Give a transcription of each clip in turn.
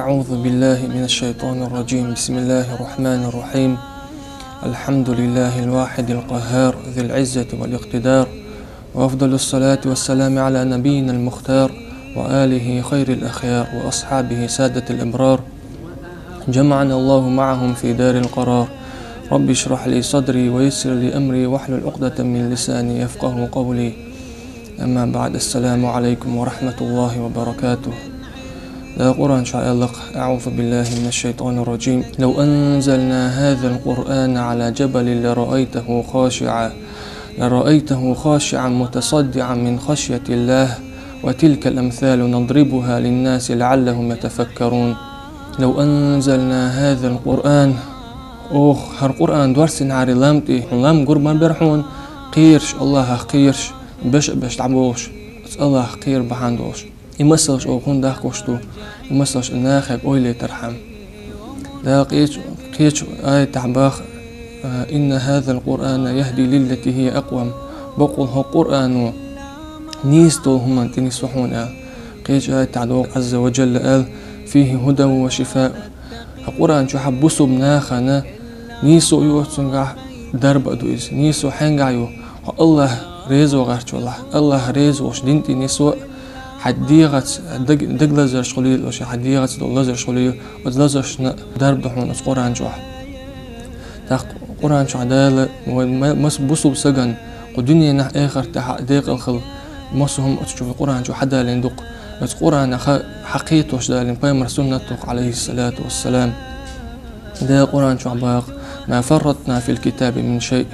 أعوذ بالله من الشيطان الرجيم. بسم الله الرحمن الرحيم. الحمد لله الواحد القهار ذي العزة والاقتدار، وأفضل الصلاة والسلام على نبينا المختار وآله خير الأخيار وأصحابه سادة الأبرار، جمعنا الله معهم في دار القرار. رب اشرح لي صدري ويسر لي أمري واحلل عقدة من لساني يفقه قولي. أما بعد، السلام عليكم ورحمة الله وبركاته. لا قرآن شاء. أعوذ بالله من الشيطان الرجيم. لو أنزلنا هذا القرآن على جبل لرأيته خاشعا متصدعا من خشية الله، وتلك الأمثال نضربها للناس لعلهم يتفكرون. لو أنزلنا هذا القرآن هالقرآن دورسن عاري لام قربان برحون قيرش الله قيرش باش تعبوش الله قير بحاندوش يمسلش هون داخوشتو يمسلش الناخب أويلي ترحم. لا قيش آية تعباخ إن هذا القرآن يهدي للتي هي أقوم. بقول هو قرآن نيستو هم انتني صحون. قيش آية تعدو عز وجل قال فيه هدى وشفاء. القرآن شو حبسو بناخنا نيسو يوتسنغا درب أدويز نيسو حنغايو الله ريزو غارش الله ريزو وش دينتي نيسو حديغت دغلزر شغلي وش حديغت دغلزر شغلي ودلزرش درب دحون القرآن شو تاخ القرآن شو عدالة مس بوسو بسجن ودنيا نح آخر تح ديق الخل مسهم تشوف القرآن شو حدا لندق القرآن حقيقة وش دالين بيمر سنته عليه الصلاة والسلام. ده القرآن شو عباق ما فرطنا في الكتاب من شيء.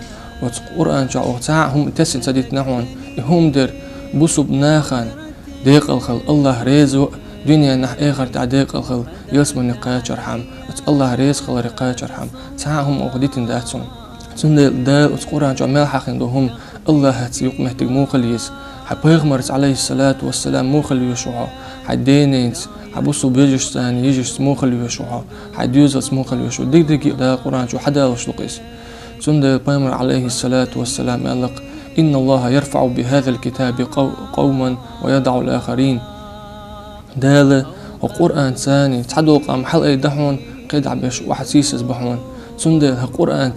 والقرآن شو هم تسل سديت نحون هم در بوسو بناخان ديق الخل الله ريزو دنيا نح آخر تعديق الخل يسمى نقاية شرحم الله ريز خل رقاية شرحم هم أخديتن داتهم سند ده القرآن شو عمال حق عندهم الله هتسيق محتاج موخليس حبيغمرت عليه الصلاة والسلام موخلي يشوها حدينينس حبوسو بيجش ثاني يجش موخلي يشوها حديوزس موخلي يشوها ديك ده القرآن شو حدا وشلقيس سند بيغمر عليه الصلاة والسلام قال إن الله يرفع بهذا الكتاب قوما ويدع الآخرين. ده القرآن ثاني تحدو قام حلقة دحون قيد عبيش وحسيسس بحون سند القرآن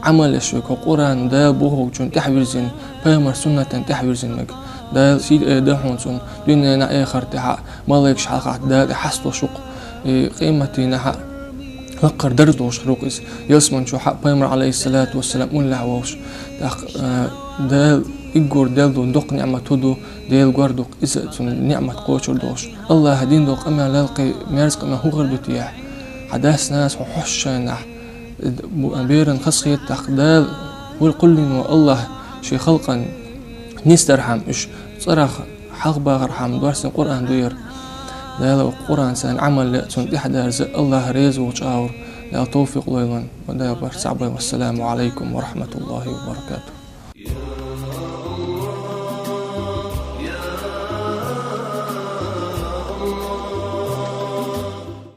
عمل الشوك القرآن ده بوهو جون تحويرزين بيغمر سنة تحويرزين مك ده سيد دحون سن دنيا آخر تحا مالكش حلقة ده حسلو شق قيمتي نحا لقر دردوش خروقس يسمن شو حق بيمر عليه الصلاة والسلام ولا عوش ده إجور دلدو ندق نعمة تدو ديل جوردوك إذا نعمة قوشر دوش الله هدين دوق أما للقي ميرزق ما هو غردو تياح حداث ناس وحشنا بيرن خصية تقدال والقلن والله شي خلقا نسترحم إيش صرخ حق باغرحم دورس القرآن دوير لا القرآن سان عمل لأتون إحدى رزق الله ريز وشاور لا توفيق ليلون ودا برسعبي. والسلام عليكم ورحمة الله وبركاته.